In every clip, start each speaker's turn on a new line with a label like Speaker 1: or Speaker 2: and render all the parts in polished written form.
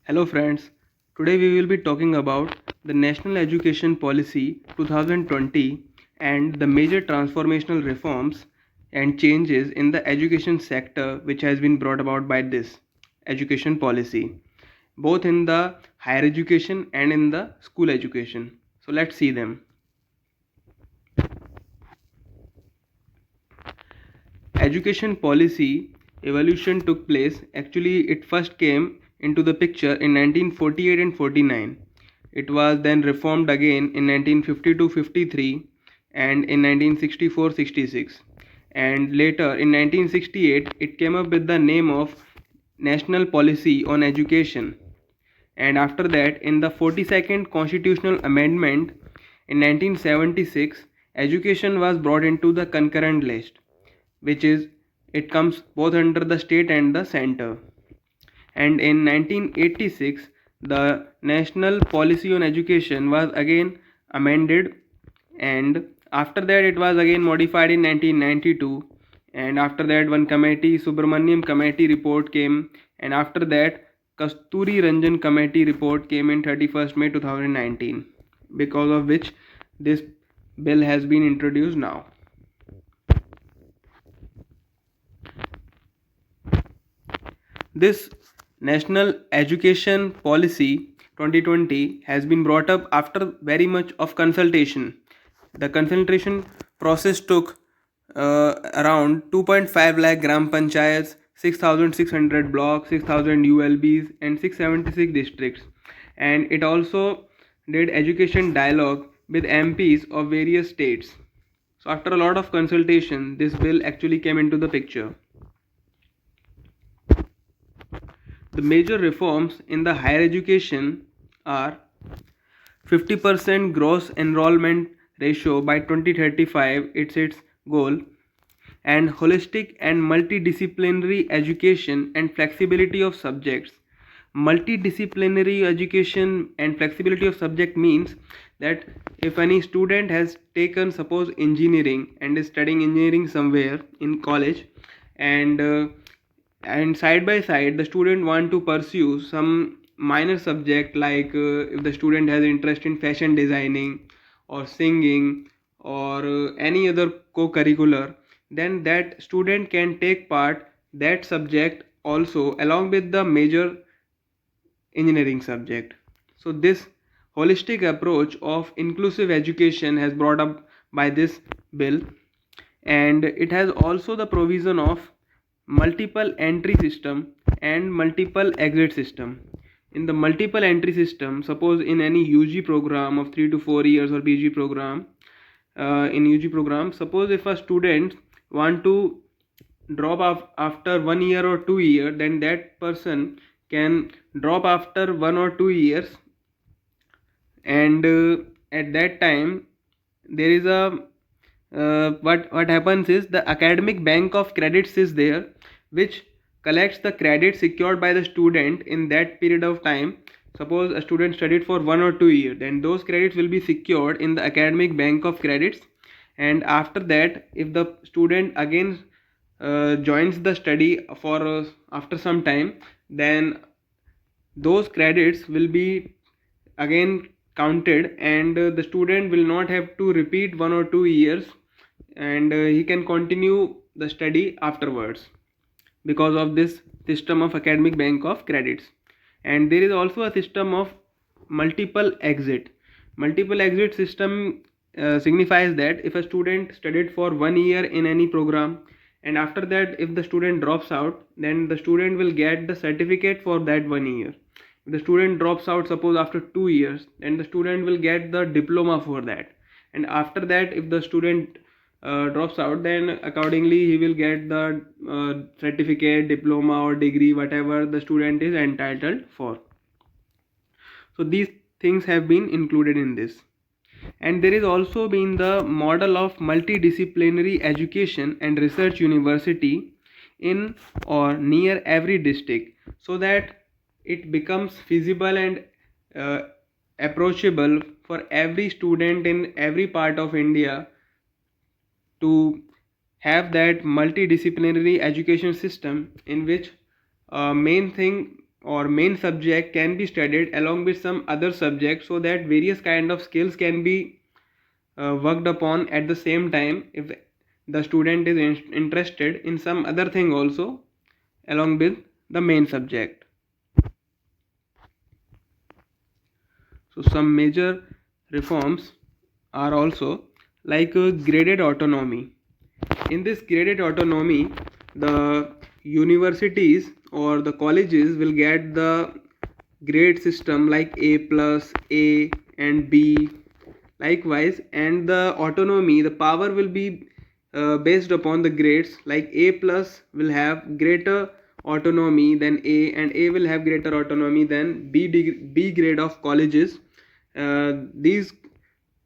Speaker 1: Hello friends, today we will be talking about the National Education Policy 2020 and the major transformational reforms and changes in the education sector which has been brought about by this education policy, both in the higher education and in the school education. So let's see them. Education policy evolution took place. Actually, it first came into the picture in 1948 and 49. It was then reformed again in 1952-53 and in 1964-66. And later in 1968, it came up with the name of National Policy on Education. And after that, in the 42nd Constitutional Amendment in 1976, education was brought into the concurrent list, which is it comes both under the state and the center. And in 1986, the National Policy on Education was again amended, and after that it was again modified in 1992. And after that, one committee, Subramaniam Committee report came, and after that, Kasturi Ranjan Committee report came in 31st May 2019, because of which this bill has been introduced now. This National Education Policy 2020 has been brought up after very much of consultation. The consultation process took around 2.5 lakh gram panchayats, 6,600 blocks, 6,000 ULBs, and 676 districts. And it also did education dialogue with MPs of various states. So, after a lot of consultation, this bill actually came into the picture. The major reforms in the higher education are 50% gross enrollment ratio by 2035, it's its goal, and holistic and multidisciplinary education and flexibility of subjects. Multidisciplinary education and flexibility of subject means that if any student has taken suppose engineering and is studying engineering somewhere in college, and side by side the student want to pursue some minor subject, like if the student has interest in fashion designing or singing or any other co-curricular, then that student can take part that subject also along with the major engineering subject. So this holistic approach of inclusive education has brought up by this bill, and it has also the provision of multiple entry system and multiple exit system. In the multiple entry system, suppose in any UG program of 3 to 4 years or PG program, in UG program, suppose if a student want to drop off after 1 year or 2 year, then that person can drop after 1 or 2 years, and at that time there is a what happens is the academic bank of credits is there, which collects the credit secured by the student in that period of time. Suppose a student studied for 1 or 2 years, then those credits will be secured in the academic bank of credits. And after that, if the student again joins the study for after some time, then those credits will be again counted, and the student will not have to repeat 1 or 2 years, and he can continue the study afterwards because of this system of academic bank of credits. And there is also a system of multiple exit system. Signifies that if a student studied for 1 year in any program, and after that if the student drops out, then the student will get the certificate for that 1 year. If the student drops out suppose after 2 years, then the student will get the diploma for that. And after that, if the student drops out, then accordingly he will get the certificate, diploma or degree, whatever the student is entitled for. So these things have been included in this. And there is also been the model of multidisciplinary education and research university in or near every district, so that it becomes feasible and uh, approachable for every student in every part of India to have that multidisciplinary education system, in which main thing or main subject can be studied along with some other subjects, so that various kind of skills can be worked upon at the same time if the student is interested in some other thing also along with the main subject. So some major reforms are also like graded autonomy. In this graded autonomy, the universities or the colleges will get the grade system like A plus, A and B. Likewise, and the autonomy, the power will be based upon the grades. Like A plus will have greater autonomy than A, and A will have greater autonomy than B grade of colleges. These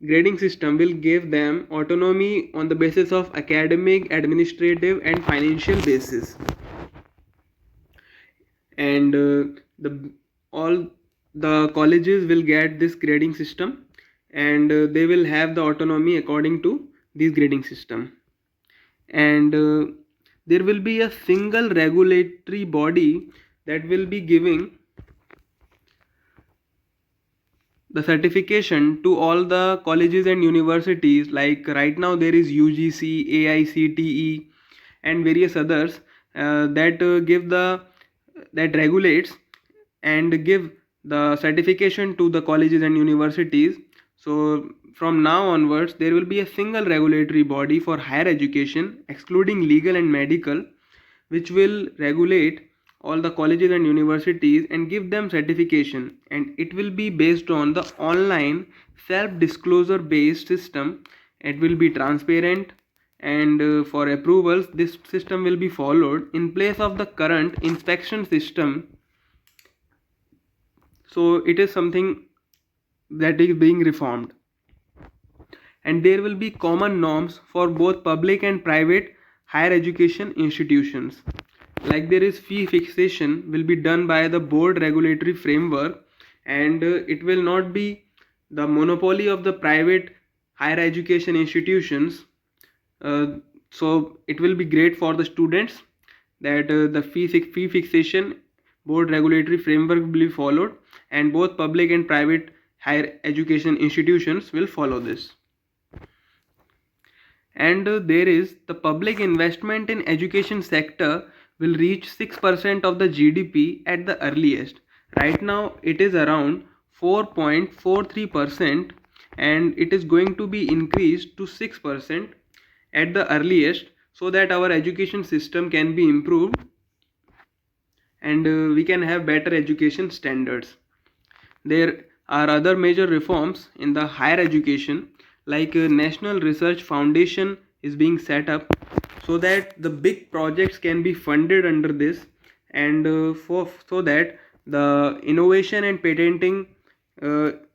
Speaker 1: grading system will give them autonomy on the basis of academic, administrative and financial basis. And the all the colleges will get this grading system, and they will have the autonomy according to this grading system. And there will be a single regulatory body that will be giving the certification to all the colleges and universities. Like right now there is UGC, AICTE and various others that regulates and give the certification to the colleges and universities. So from now onwards there will be a single regulatory body for higher education excluding legal and medical, which will regulate all the colleges and universities and give them certification, and it will be based on the online self disclosure based system. It will be transparent, and for approvals this system will be followed in place of the current inspection system. So it is something that is being reformed. And there will be common norms for both public and private higher education institutions. Like there is fee fixation will be done by the board regulatory framework, and it will not be the monopoly of the private higher education institutions. So it will be great for the students that the fee fixation board regulatory framework will be followed, and both public and private higher education institutions will follow this. And there is the public investment in education sector will reach 6% of the GDP at the earliest. Right now it is around 4.43%, and it is going to be increased to 6% at the earliest, so that our education system can be improved and we can have better education standards. There are other major reforms in the higher education, like a National Research Foundation is being set up so that the big projects can be funded under this, and so that the innovation and patenting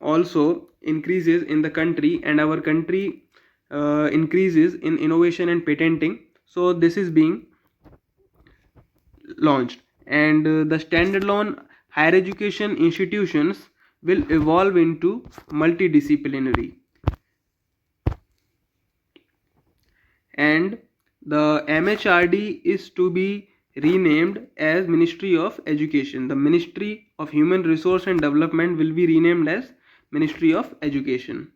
Speaker 1: also increases in the country, and our country increases in innovation and patenting. So this is being launched, and the standalone higher education institutions will evolve into multidisciplinary, and the MHRD is to be renamed as Ministry of Education. The Ministry of Human Resource and Development will be renamed as Ministry of Education.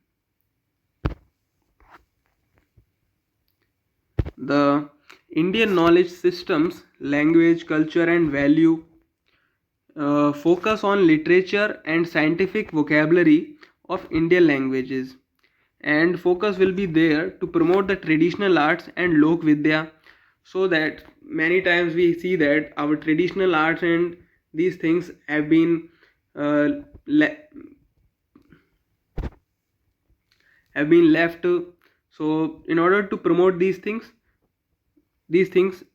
Speaker 1: The Indian knowledge systems, language, culture and value focus on literature and scientific vocabulary of Indian languages, and focus will be there to promote the traditional arts and Lok Vidya, so that many times we see that our traditional arts and these things have been uh, left. So in order to promote these things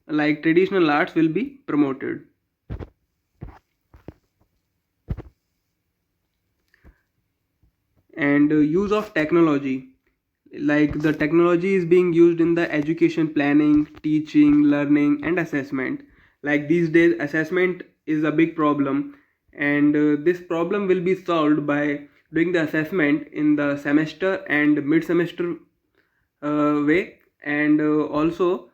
Speaker 1: like traditional arts will be promoted. And use of technology, like the technology is being used in the education planning, teaching, learning and assessment. Like these days assessment is a big problem, and this problem will be solved by doing the assessment in the semester and mid semester way, and also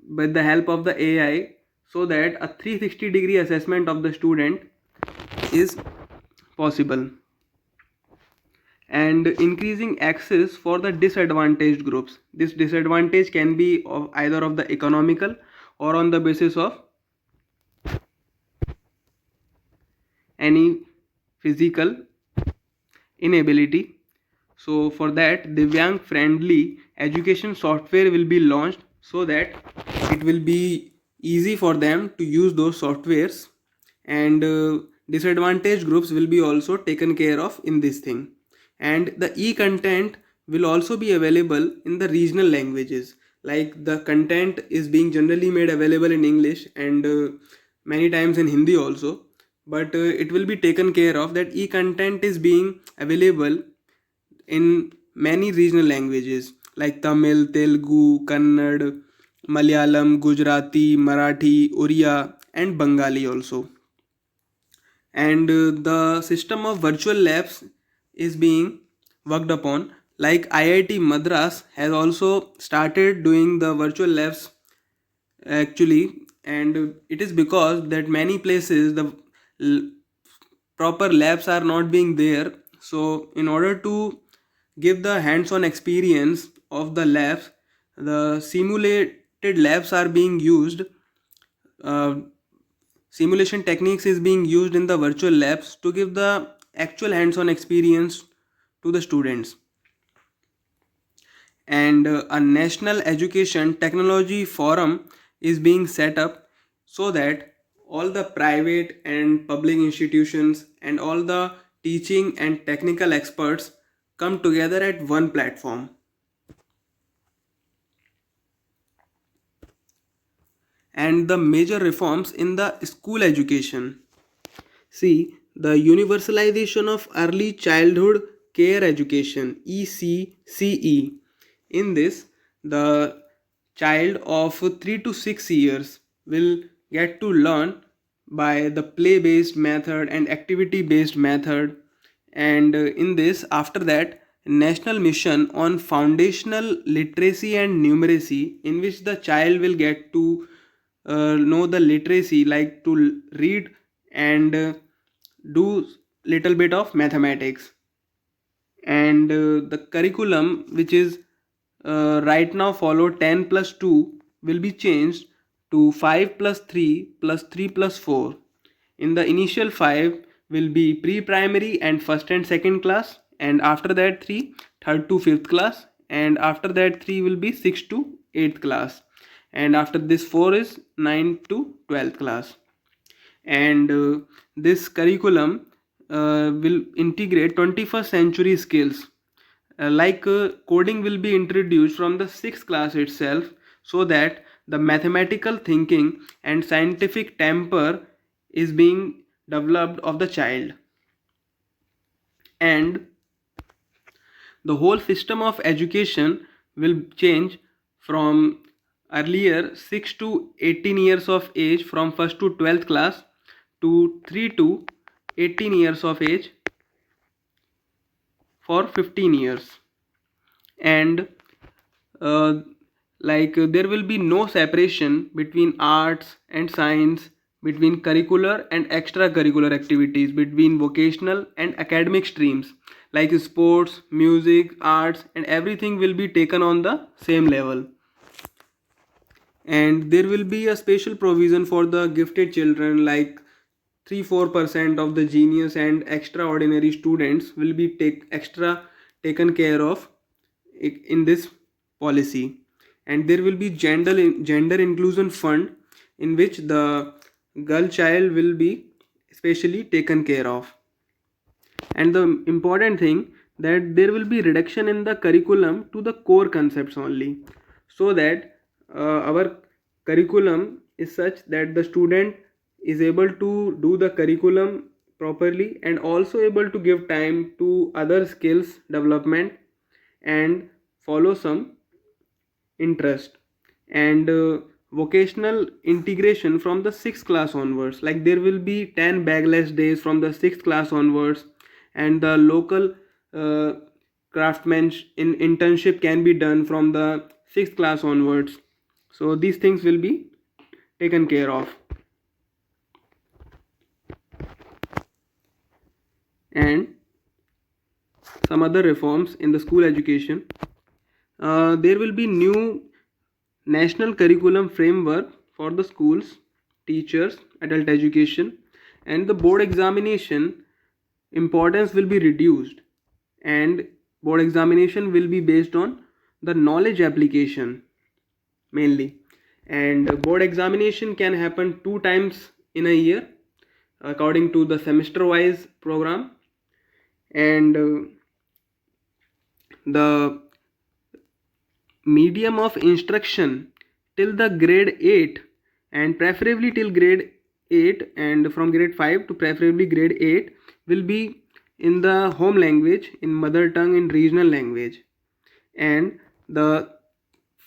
Speaker 1: with the help of the AI, so that a 360-degree assessment of the student is possible, and increasing access for the disadvantaged groups. This disadvantage can be of either of the economical or on the basis of any physical inability. So for that, Divyang friendly education software will be launched so that it will be easy for them to use those softwares, and disadvantaged groups will be also taken care of in this thing. And the e-content will also be available in the regional languages, like the content is being generally made available in English and many times in Hindi also, but it will be taken care of that e-content is being available in many regional languages like Tamil, Telugu, Kannada, Malayalam, Gujarati, Marathi, Oriya, and Bengali also. And the system of virtual labs is being worked upon. Like IIT Madras has also started doing the virtual labs actually, and it is because that many places the proper labs are not being there. So in order to give the hands-on experience of the labs, the simulated labs are being used. uh, Simulation techniques is being used in the virtual labs to give the actual hands-on experience to the students. And a national education technology forum is being set up so that all the private and public institutions and all the teaching and technical experts come together at one platform. And the major reforms in the school education. See, the universalization of early childhood care education, ECCE. In this, the child of 3 to 6 years will get to learn by the play based method and activity based method. And in this, after that, national mission on foundational literacy and numeracy, in which the child will get to know the literacy, like to read and do little bit of mathematics. And the curriculum which is right now follow 10 plus 2 will be changed to 5 plus 3 plus 3 plus 4. In the initial 5 will be pre-primary and first and second class, and after that 3 third to fifth class, and after that 3 will be 6 to 8th class, and after this 4 is 9 to 12th class. And this curriculum will integrate 21st century skills, like coding will be introduced from the 6th class itself, so that the mathematical thinking and scientific temper is being developed of the child. And the whole system of education will change from earlier 6 to 18 years of age from 1st to 12th class to 3 to 18 years of age for 15 years. And uh, there will be no separation between arts and science, between curricular and extracurricular activities, between vocational and academic streams like sports, music, arts, and everything will be taken on the same level. And there will be a special provision for the gifted children, like 3-4% of the genius and extraordinary students will be taken care of in this policy. And there will be gender inclusion fund, in which the girl child will be specially taken care of. And the important thing, that there will be reduction in the curriculum to the core concepts only, so that our curriculum is such that the student is able to do the curriculum properly and also able to give time to other skills development and follow some interest. And vocational integration from the 6th class onwards, like there will be 10 bagless days from the 6th class onwards, and the local uh, craftsmanship in internship can be done from the 6th class onwards. So these things will be taken care of. and some other reforms in the school education. There will be new national curriculum framework for the schools, teachers, adult education, and the board examination importance will be reduced, and board examination will be based on the knowledge application mainly. And board examination can happen 2 times in a year according to the semester wise program. And the medium of instruction till the grade 8, and preferably till grade 8, and from grade 5 to preferably grade 8 will be in the home language, in mother tongue, in regional language. And the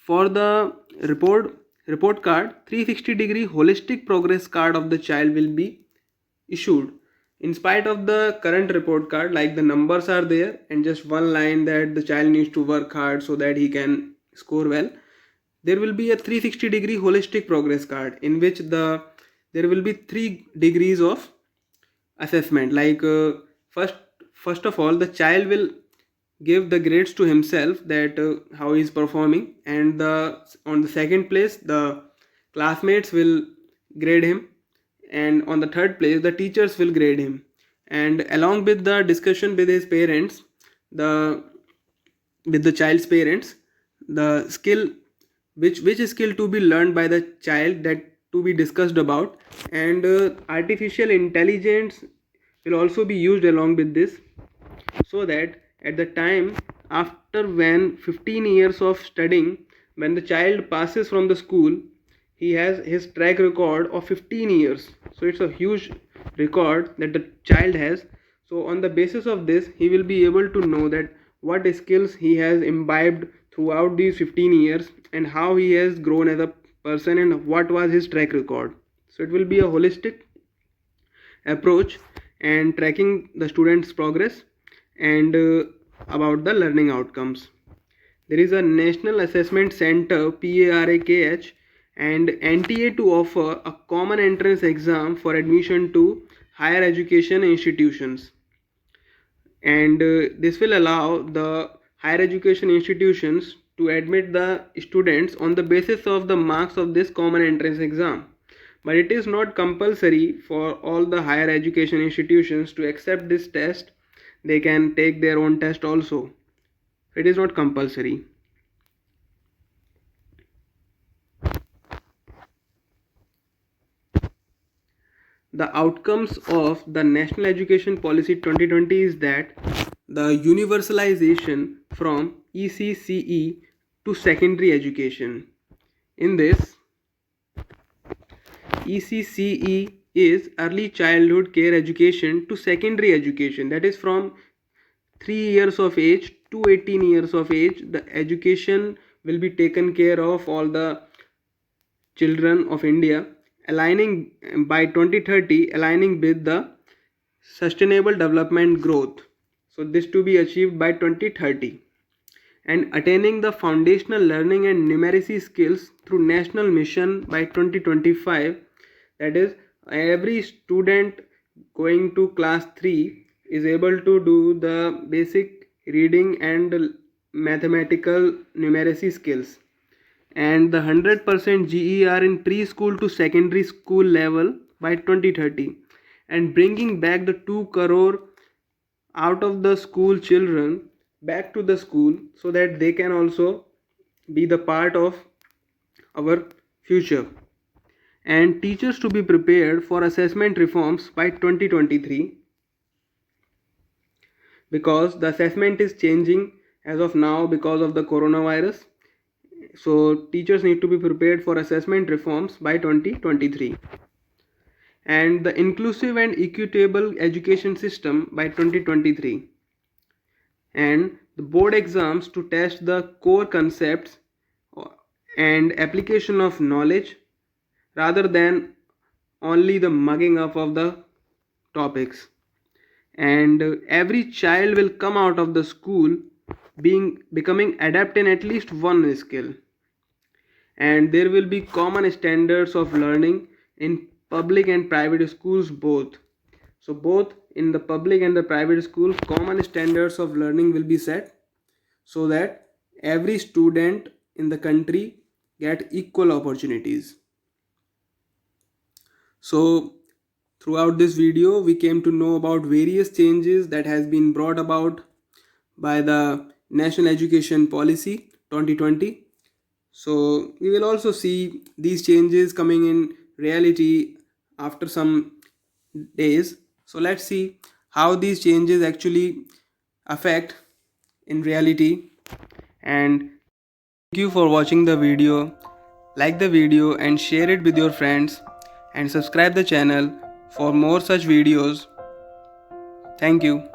Speaker 1: for the report card, 360-degree holistic progress card of the child will be issued. In spite of the current report card, like the numbers are there and just one line that the child needs to work hard so that he can score well, there will be a 360-degree holistic progress card in which there will be 3 degrees of assessment. Like first of all, the child will give the grades to himself, that how he is performing, and on the second place the classmates will grade him, and on the third place the teachers will grade him. And along with the discussion with his parents, the with the child's parents, the skill, which skill to be learned by the child, that to be discussed about. And artificial intelligence will also be used along with this, so that at the time after, when 15 years of studying, when the child passes from the school, he has his track record of 15 years. So it's a huge record that the child has. So on the basis of this, he will be able to know that what skills he has imbibed throughout these 15 years, and how he has grown as a person, and what was his track record. So it will be a holistic approach and tracking the students' progress, and about the learning outcomes. There is a National Assessment Center, PARAKH, and NTA to offer a common entrance exam for admission to higher education institutions. And this will allow the higher education institutions to admit the students on the basis of the marks of this common entrance exam. But it is not compulsory for all the higher education institutions to accept this test. They can take their own test also. It is not compulsory. The outcomes of the National Education Policy 2020 is that the universalization from ECCE to secondary education. In this, ECCE is early childhood care education to secondary education, that is from 3 years of age to 18 years of age. The education will be taken care of all the children of India, aligning by 2030, aligning with the sustainable development growth. So this to be achieved by 2030. And attaining the foundational learning and numeracy skills through national mission by 2025. That is, every student going to class 3 is able to do the basic reading and mathematical numeracy skills, and the 100% GER in preschool to secondary school level by 2030, and bringing back the 2 crore out of the school children back to the school, so that they can also be the part of our future. And teachers to be prepared for assessment reforms by 2023, because the assessment is changing as of now because of the coronavirus. So teachers need to be prepared for assessment reforms by 2023. And the inclusive and equitable education system by 2023, and the board exams to test the core concepts and application of knowledge, rather than only the mugging up of the topics. And every child will come out of the school becoming adept in at least one skill, and there will be common standards of learning in public and private schools both. So both in the public and the private school, common standards of learning will be set so that every student in the country get equal opportunities. So throughout this video we came to know about various changes that has been brought about by the National Education Policy 2020. So we will also see these changes coming in reality after some days. So let's see how these changes actually affect in reality. And thank you for watching the video. Like the video and share it with your friends, and subscribe the channel for more such videos. Thank you.